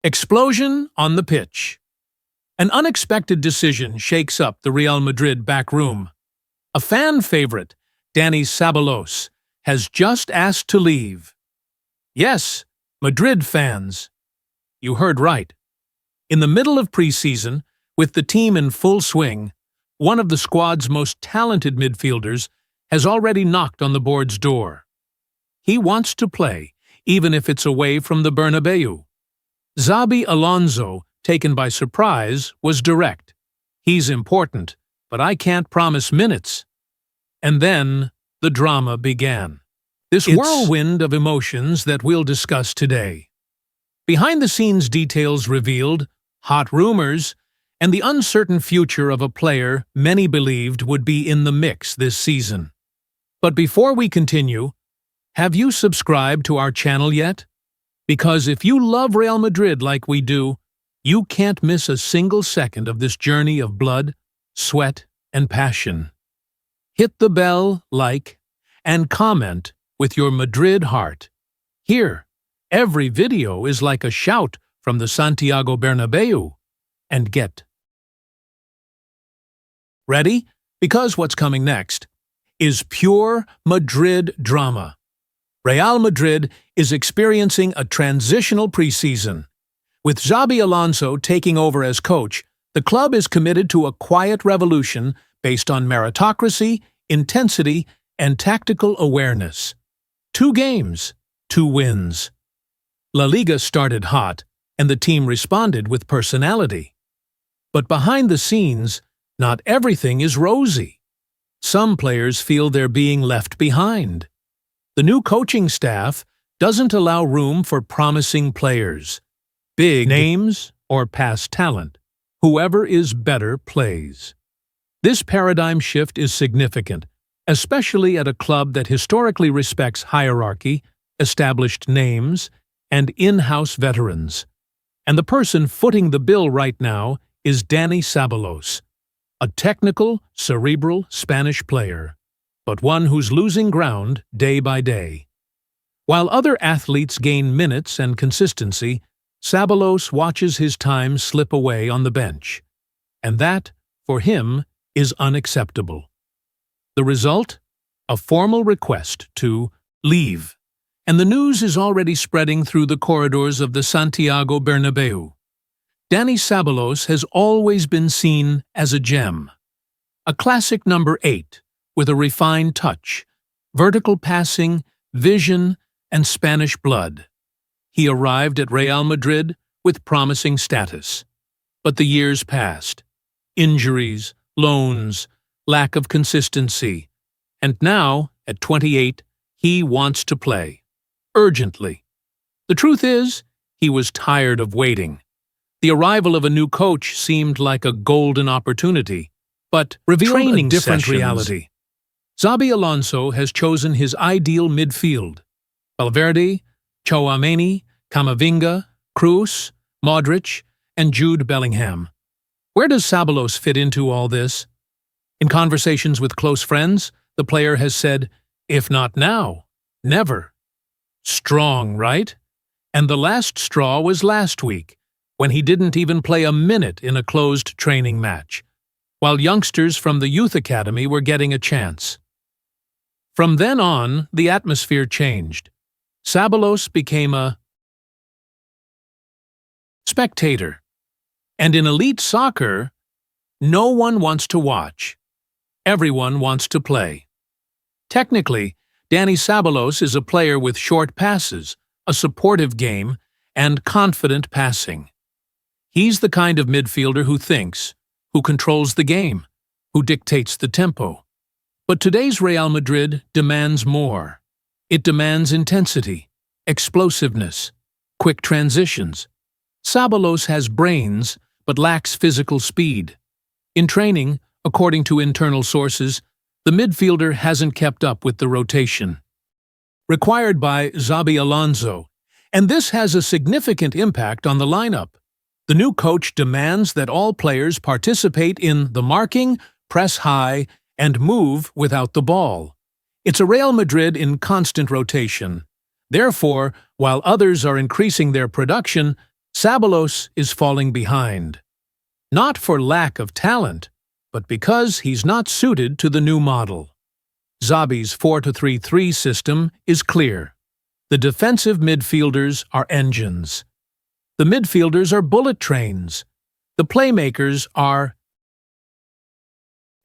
Explosion on the pitch. An unexpected decision shakes up the Real Madrid back room. A fan favorite, Dani Ceballos, has just asked to leave. Yes, Madrid fans. You heard right. In the middle of preseason, with the team in full swing, one of the squad's most talented midfielders has already knocked on the board's door. He wants to play, even if it's away from the Bernabeu. Xabi Alonso, taken by surprise, was direct. He's important, but I can't promise minutes. And then the drama began. This whirlwind of emotions that we'll discuss today. Behind-the-scenes details revealed, hot rumors, and the uncertain future of a player many believed would be in the mix this season. But before we continue, have you subscribed to our channel yet? Because if you love Real Madrid like we do, you can't miss a single second of this journey of blood, sweat, and passion. Hit the bell, like, and comment with your Madrid heart. Here, every video is like a shout from the Santiago Bernabeu. And get ready, because what's coming next is pure Madrid drama. Real Madrid is experiencing a transitional preseason. With Xabi Alonso taking over as coach, the club is committed to a quiet revolution based on meritocracy, intensity, and tactical awareness. 2 games, 2 wins. La Liga started hot, and the team responded with personality. But behind the scenes, not everything is rosy. Some players feel they're being left behind. The new coaching staff doesn't allow room for promising players. Big names or past talent. Whoever is better plays. This paradigm shift is significant, especially at a club that historically respects hierarchy, established names, and in-house veterans. And the person footing the bill right now is Dani Ceballos, a technical, cerebral Spanish player, but one who's losing ground day by day. While other athletes gain minutes and consistency, Ceballos watches his time slip away on the bench. And that, for him, is unacceptable. The result? A formal request to leave. And the news is already spreading through the corridors of the Santiago Bernabeu. Dani Ceballos has always been seen as a gem. A classic number 8, with a refined touch, vertical passing, vision, and Spanish blood. He arrived at Real Madrid with promising status. But the years passed. Injuries, loans, lack of consistency. And now, at 28, he wants to play. Urgently. The truth is, he was tired of waiting. The arrival of a new coach seemed like a golden opportunity, but revealed a different reality. Xabi Alonso has chosen his ideal midfield. Valverde, Tchouaméni, Camavinga, Kroos, Modric, and Jude Bellingham. Where does Ceballos fit into all this? In conversations with close friends, the player has said, "If not now, never." Strong, right? And the last straw was last week, when he didn't even play a minute in a closed training match, while youngsters from the youth academy were getting a chance. From then on, the atmosphere changed. Ceballos became a spectator. And in elite soccer, no one wants to watch. Everyone wants to play. Technically, Dani Ceballos is a player with short passes, a supportive game, and confident passing. He's the kind of midfielder who thinks, who controls the game, who dictates the tempo. But today's Real Madrid demands more. It demands intensity, explosiveness, quick transitions. Ceballos has brains, but lacks physical speed. In training, according to internal sources, the midfielder hasn't kept up with the rotation required by Xabi Alonso, and this has a significant impact on the lineup. The new coach demands that all players participate in the marking, press high, and move without the ball. It's a Real Madrid in constant rotation. Therefore, while others are increasing their production, Sabalos is falling behind. Not for lack of talent, but because he's not suited to the new model. Xabi's 4-3-3 system is clear. The defensive midfielders are engines. The midfielders are bullet trains. The playmakers are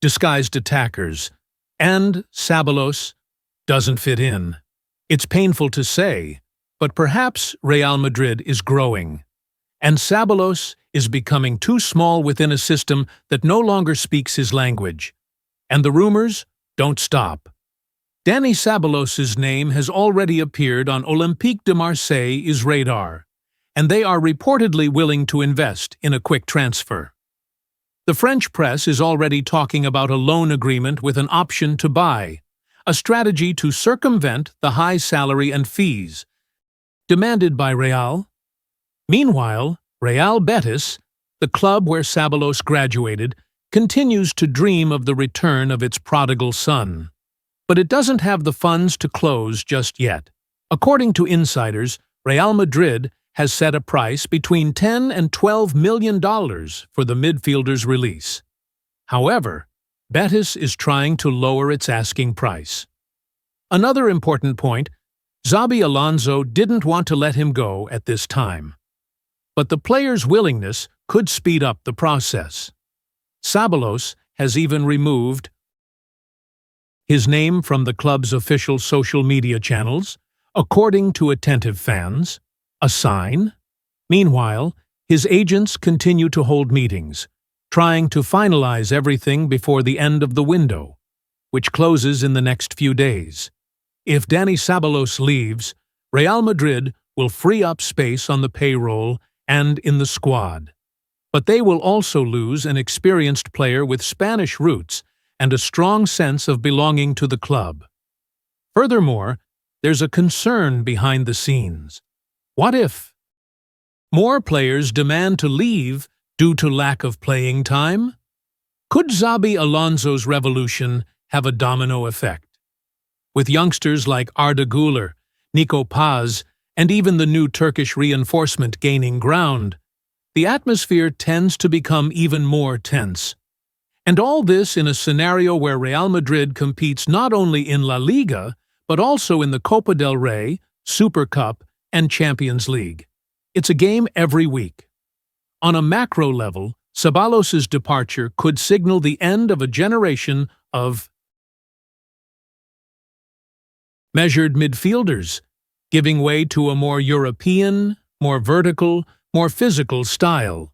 disguised attackers. And Sabalos doesn't fit in. It's painful to say, but perhaps Real Madrid is growing. And Sabalos is becoming too small within a system that no longer speaks his language. And the rumors don't stop. Dani Ceballos' name has already appeared on Olympique de Marseille's radar, and they are reportedly willing to invest in a quick transfer. The French press is already talking about a loan agreement with an option to buy, a strategy to circumvent the high salary and fees demanded by Real. Meanwhile, Real Betis, the club where Ceballos graduated, continues to dream of the return of its prodigal son. But it doesn't have the funds to close just yet. According to insiders, Real Madrid has set a price between $10 and $12 million for the midfielder's release. However, Betis is trying to lower its asking price. Another important point, Xabi Alonso didn't want to let him go at this time. But the player's willingness could speed up the process. Ceballos has even removed his name from the club's official social media channels, according to attentive fans. A sign? Meanwhile, his agents continue to hold meetings, trying to finalize everything before the end of the window, which closes in the next few days. If Dani Ceballos leaves, Real Madrid will free up space on the payroll and in the squad. But they will also lose an experienced player with Spanish roots and a strong sense of belonging to the club. Furthermore, there's a concern behind the scenes. What if more players demand to leave due to lack of playing time? Could Xabi Alonso's revolution have a domino effect? With youngsters like Arda Güler, Nico Paz, and even the new Turkish reinforcement gaining ground, the atmosphere tends to become even more tense. And all this in a scenario where Real Madrid competes not only in La Liga, but also in the Copa del Rey, Super Cup, and Champions League. It's a game every week. On a macro level, Ceballos' departure could signal the end of a generation of measured midfielders, giving way to a more European, more vertical, more physical style.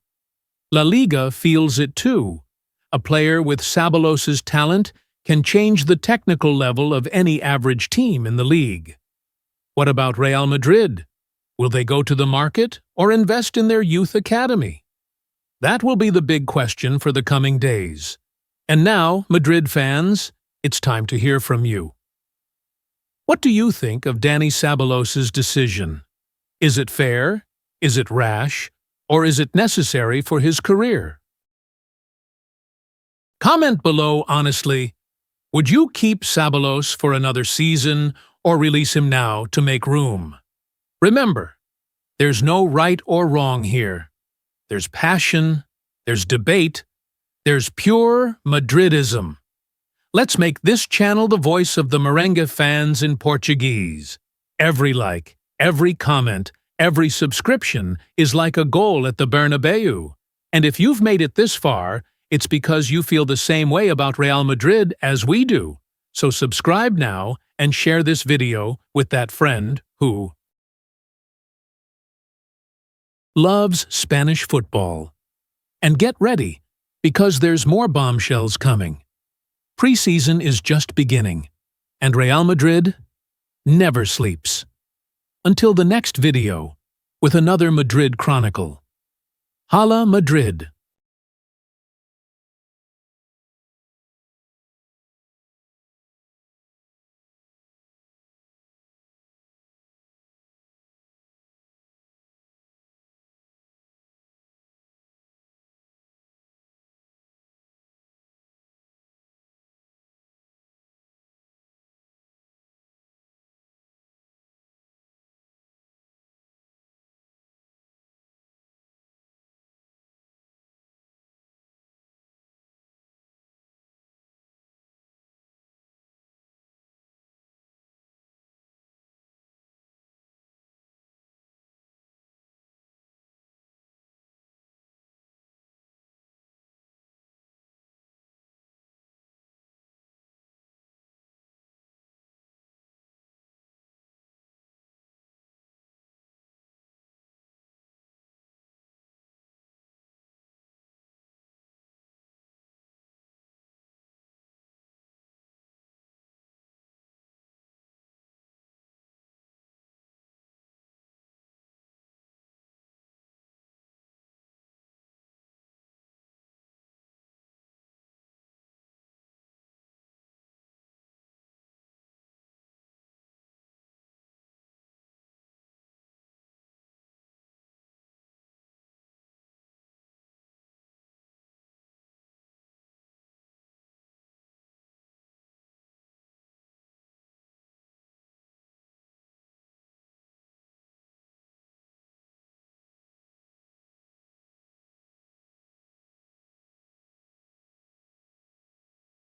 La Liga feels it too. A player with Ceballos' talent can change the technical level of any average team in the league. What about Real Madrid? Will they go to the market or invest in their youth academy? That will be the big question for the coming days. And now, Madrid fans, it's time to hear from you. What do you think of Dani Ceballos' decision? Is it fair? Is it rash? Or is it necessary for his career? Comment below honestly. Would you keep Ceballos for another season or release him now to make room? Remember, there's no right or wrong here. There's passion, there's debate, there's pure Madridism. Let's make this channel the voice of the merengue fans in Portuguese. Every like, every comment, every subscription is like a goal at the Bernabeu. And if you've made it this far, it's because you feel the same way about Real Madrid as we do. So subscribe now and share this video with that friend who loves Spanish football. And get ready, because there's more bombshells coming. Preseason is just beginning, and Real Madrid never sleeps. Until the next video, with another Madrid Chronicle. Hala Madrid!